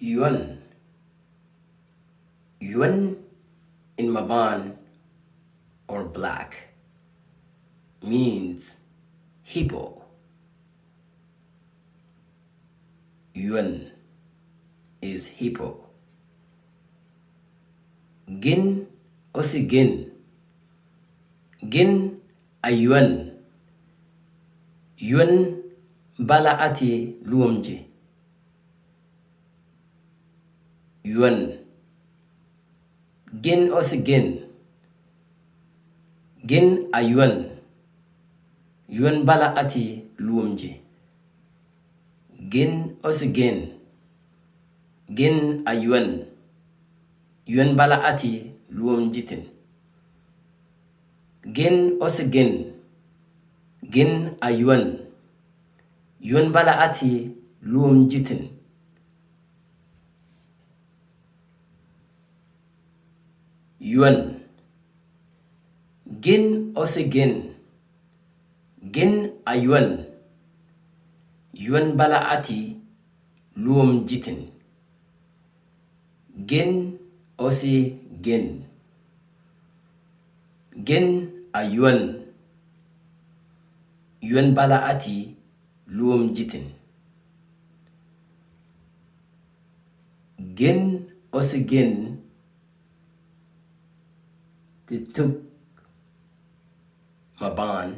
Yooouohoon. Yooouohoon in Maban, or black, means hippo. Yooouohoon is hippo. Gin osi gin. Gin a Yooouohoon. Yooouohoon bala ati luomji. Yooouohoon. Gin osi gin. Gin a Yooouohoon. Yooouohoon bala ati luomji. Gin osi gin. Gin a Yooouohoon. Yooouohoon bala ati luomjitin. Gin osi gin. Gin a Yooouohoon. Yooouohoon bala ati luomjitin. Yooouohoon. Gin osi gin. Gin a Yooouohoon. Yooouohoon bala ati luomjitin. Gin osi gin. Gin a Yooouohoon. Yooouohoon bala ati luomjitin. Gin osi gin. They took Maban.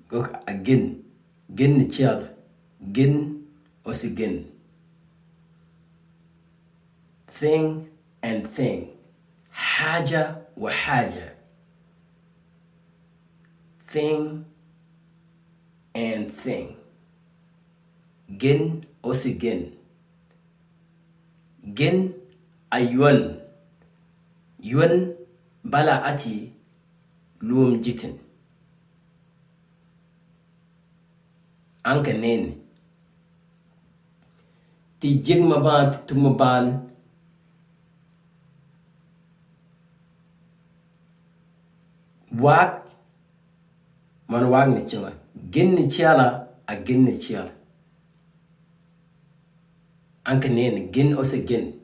Go again. Gin ni child. Gin osi gin. Thing and thing. Haja wa haja. Thing and thing. Gin osi gin. Gin a Yooouohoon. Yooouohoon bala ati luomjitin. Anka nene. Ti jig Maban ti tuk Maban. Wag man wag ni chima. Gin ni chiala a gin ni chiala. Anka nene gin osi gin.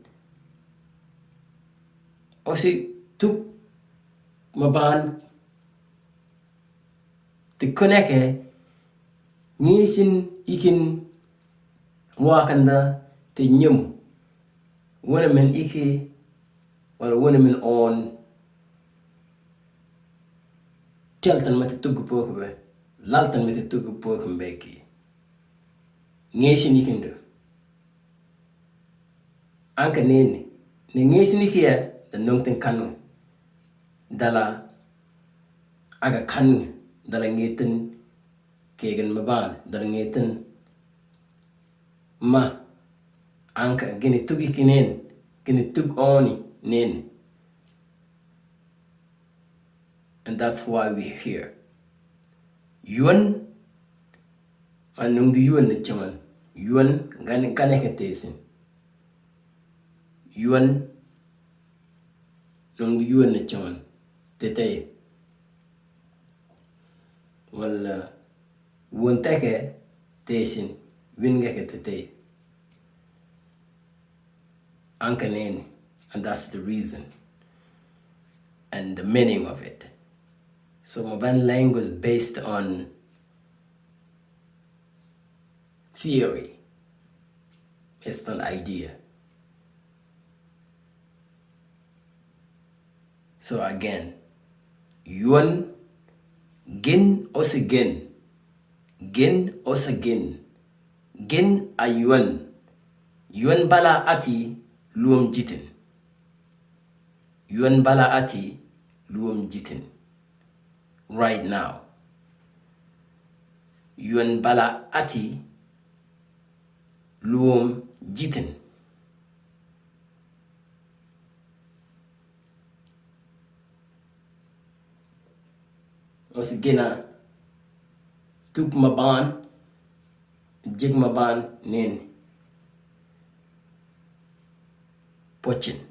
Osi tuk Maban ti koneke ngisin ikin wakanda ti nyum. Wana men iki wala wana men on teltan mati tugu pokbe. Laltan mati tugu pokmbeki. Ngisin ikindu. Anka nene. Ni ngisin ikia da nungtin kanu. Dala aga kanu. Dala ngitin kegen Maban. Dala ngitin ma. Anka gini tuk iki nen. Gini tuk oni nen. And that's why we're here. Yooouohoon. Manungi Yooouohoon ni chaman. Yooouohoon gane ketesin. Yooouohoon. Nungi Yooouohoon ni chaman. Tetay. Wala wonteke tesin. Wingeke tetay. Anka nene. And that's the reason. And the meaning of it. So Maban language is based on theory. Based on idea. So again, Yooouohoon. Gin osi gin. Gin osi gin. Gin a Yooouohoon. Yooouohoon bala ati luomjitin. Yooouohoon bala ati luomjitin. Right now. Yooouohoon bala ati luomjitin. Osi gina tuk Maban. Jig Maban nen. Pochin.